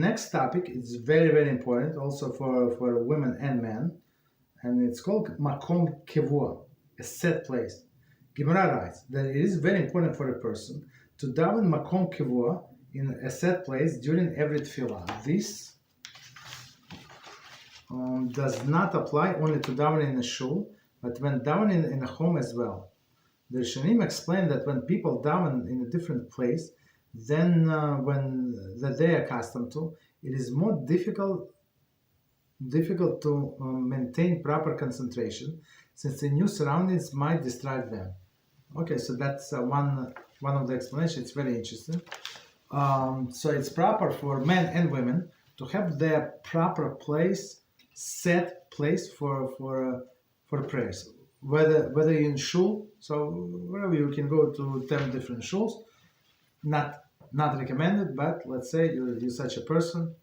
next topic is very, very important also for women and men, and it's called Makom Kavua, a set place. Gemara writes that it is very important for a person to daven Makom Kavua in a set place during every Tefillah. This does not apply only to davening in a shul, but when davening in a home as well. The Rishonim explain that when people daven in a different place than that they are accustomed to, it is more difficult to maintain proper concentration, since the new surroundings might distract them. Okay, so that's one of the explanations. It's very interesting. So it's proper for men and women to have their proper place, set place for prayers. Whether you're in shul, so wherever you can go to 10 different shuls, not recommended, but let's say you're such a person,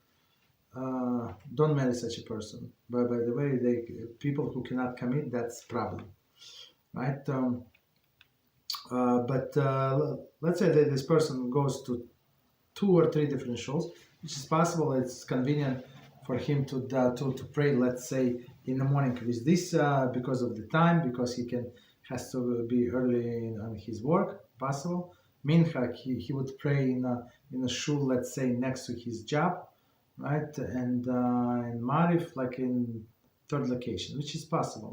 don't marry such a person. But by the way, people who cannot commit, that's problem, right? But let's say that this person goes to 2 or 3 different shuls, which is possible. It's convenient for him to pray, let's say, in the morning with this because of the time, because has to be early on his work, possible. Mincha, he would pray in a shul, let's say, next to his job, right? And in Marif, like in 3rd location, which is possible,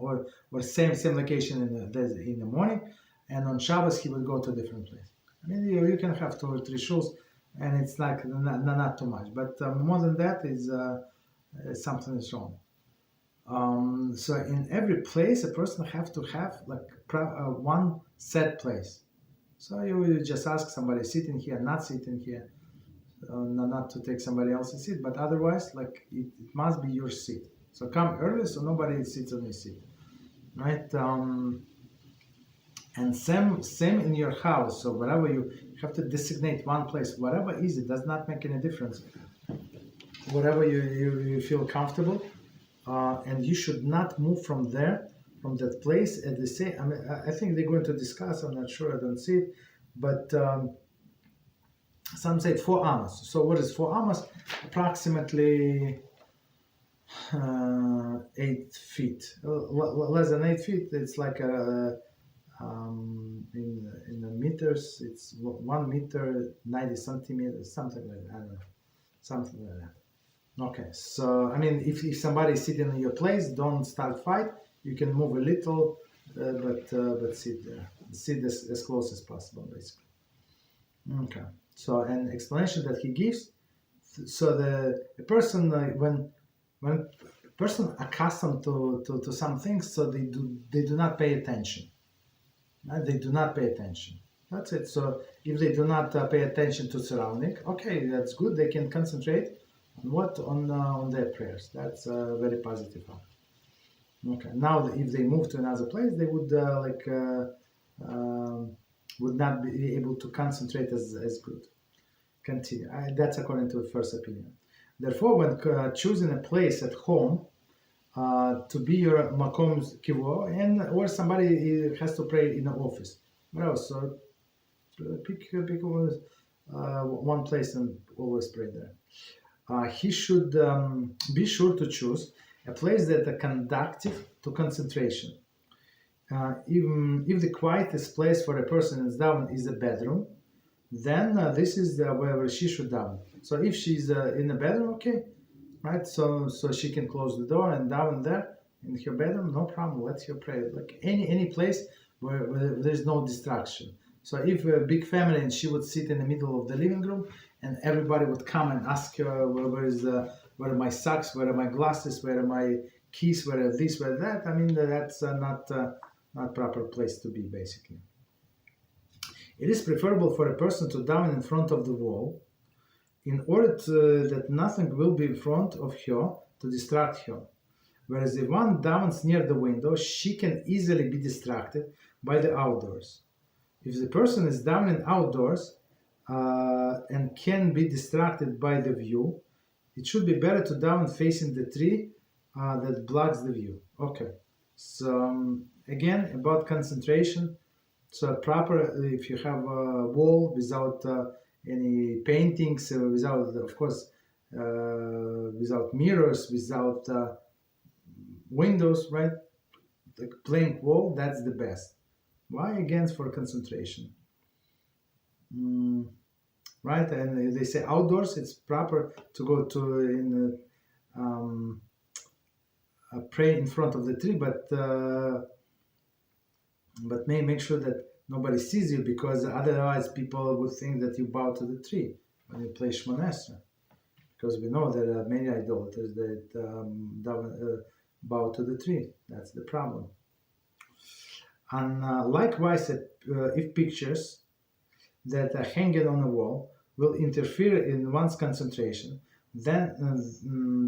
or same location in the morning, and on Shabbos he would go to a different place. I mean, you can have 2 or 3 shuls, and it's like not too much, but more than that is something is wrong. So in every place, a person have to have like one set place. So you just ask somebody sitting here, not sitting here, not to take somebody else's seat, but otherwise, like it must be your seat. So come early, so nobody sits on your seat, right? And same in your house. So wherever you have to designate one place, whatever is, it does not make any difference. Whatever you feel comfortable, and you should not move from that place at the same. I mean, I think they're going to discuss. I'm not sure. I don't see it, but some say 4 amos. So what is 4 amos? Approximately 8 feet. Less than 8 feet. It's like in the meters. It's 1 meter 90 centimeters, something like that. I don't know, something like that. Okay, so I mean, if somebody is sitting in your place, don't start fight. You can move a little, but sit there. Sit as close as possible, basically. Okay. So an explanation that he gives. So the person when a person accustomed to some things, so they do not pay attention. Right? They do not pay attention. That's it. So if they do not pay attention to surrounding, okay, that's good. They can concentrate on their prayers. That's very positive. Okay. Now, if they move to another place, they would would not be able to concentrate as good. Continue. That's according to the first opinion. Therefore, when choosing a place at home to be your Makom Kavua, or somebody has to pray in the office, well, so pick one place and always pray there. He should be sure to choose a place that is conducive to concentration. Even if the quietest place for a person is daven is a bedroom, then this is where she should daven. So if she's in the bedroom, okay, right? So she can close the door and daven there in her bedroom, no problem. Let her pray. Like any place where there's no distraction. So if a big family and she would sit in the middle of the living room, and everybody would come and ask her, where are my socks, where are my glasses, where are my keys, where are this, where that. I mean, that's not proper place to be, basically. It is preferable for a person to daven in front of the wall, in order that nothing will be in front of her to distract her. Whereas if one davens near the window, she can easily be distracted by the outdoors. If the person is davening outdoors, and can be distracted by the view, it should be better to daven facing the tree that blocks the view. Okay, so again, about concentration. So proper, if you have a wall without any paintings, without, of course, without mirrors, without windows, right? Like blank wall, that's the best. Why? Again, for concentration. Right? And they say outdoors, it's proper to go to pray in front of the tree, but make sure that nobody sees you, because otherwise people would think that you bow to the tree when you play Shmoneh Esrei. Because we know there are many idolaters that bow to the tree. That's the problem. And likewise, if pictures that are hanging on a wall will interfere in one's concentration, then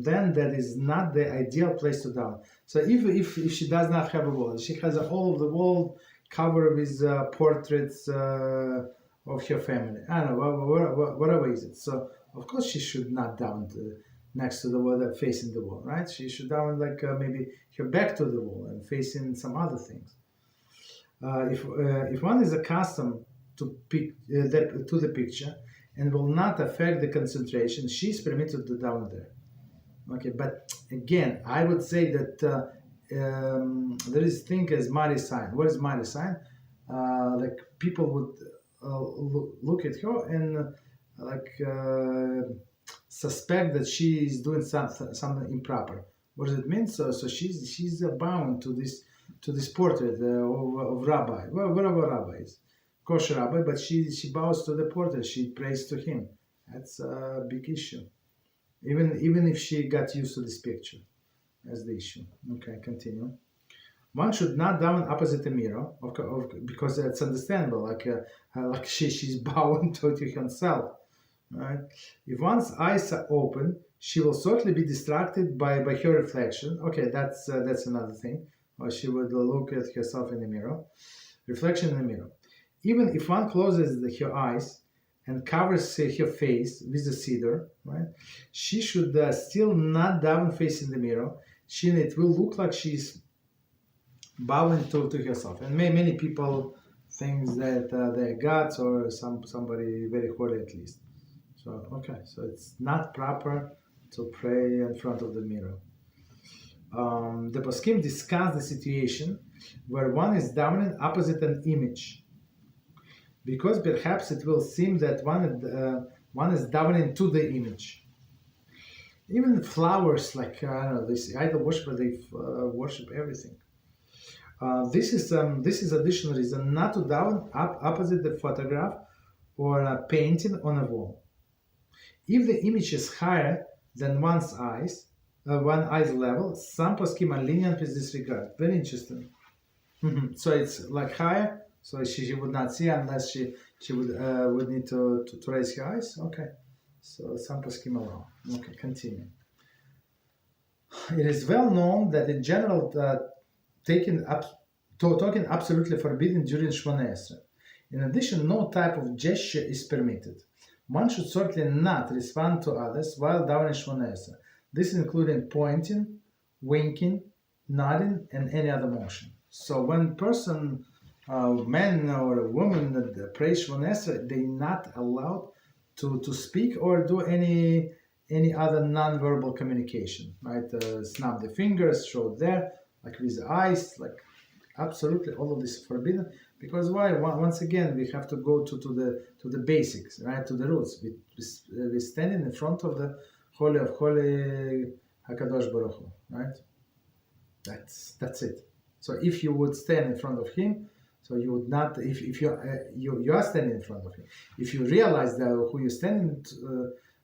that is not the ideal place to daven. So if she does not have a wall, she has a whole of the wall covered with portraits of her family. I don't know, whatever is it. So of course she should not daven next to the wall, facing the wall, right? She should daven like maybe her back to the wall and facing some other things. If one is accustomed to the picture and will not affect the concentration, she is permitted to daven there. Okay, but again, I would say that there is thing as mighty sign. What is mighty sign? Like people would look at her and suspect that she is doing something improper. What does it mean? So she's bound to this portrait of rabbi, whatever rabbi is, kosher rabbi, but she bows to the portrait. She prays to him. That's a big issue. Even if she got used to this picture, that's the issue. Okay, continue. One should not daven opposite the mirror, because it's understandable. Like she's bowing to herself, right? If one's eyes are open, she will certainly be distracted by her reflection. Okay, that's another thing. Or she would look at herself in the mirror, reflection in the mirror. Even if one closes her eyes and covers her face with a siddur, right? She should still not daven facing the mirror. It will look like she's bowing to herself. And many people think that they're gods or somebody very holy at least. So so it's not proper to pray in front of the mirror. The poskim discuss the situation where one is davening opposite an image, because perhaps it will seem that one is davening to the image. Even flowers, like this idol worshiper, they worship everything. This is additional reason not to daven opposite the photograph or a painting on a wall. If the image is higher than one's eyes, one eye's level, some poskim are lenient with this regard. Very interesting. So it's like higher, so she would not see unless she would need to raise her eyes. Okay, so some poskim allow. Okay, continue. It is well known that in general, talking absolutely forbidden during Shmoneh Esrei. In addition, no type of gesture is permitted. One should certainly not respond to others while davening Shmoneh Esrei. This is including pointing, winking, nodding, and any other motion. So when person, man or a woman that prays Shmoneh Esrei, they're not allowed to speak or do any other non-verbal communication, right? Snap the fingers, show there, like with the eyes, like absolutely all of this is forbidden. Because why? Once again, we have to go to the basics, right? To the roots. We standing in front of the Holy of Holy Hakadosh Baruch Hu, right? That's it. So if you would stand in front of him, so you would not. If you are standing in front of him, if you realize that who you're standing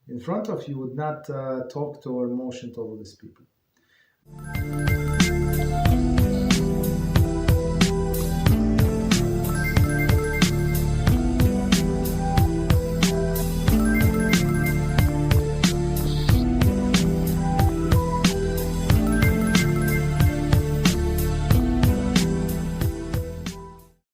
in front of, you would not talk to or motion to all these people.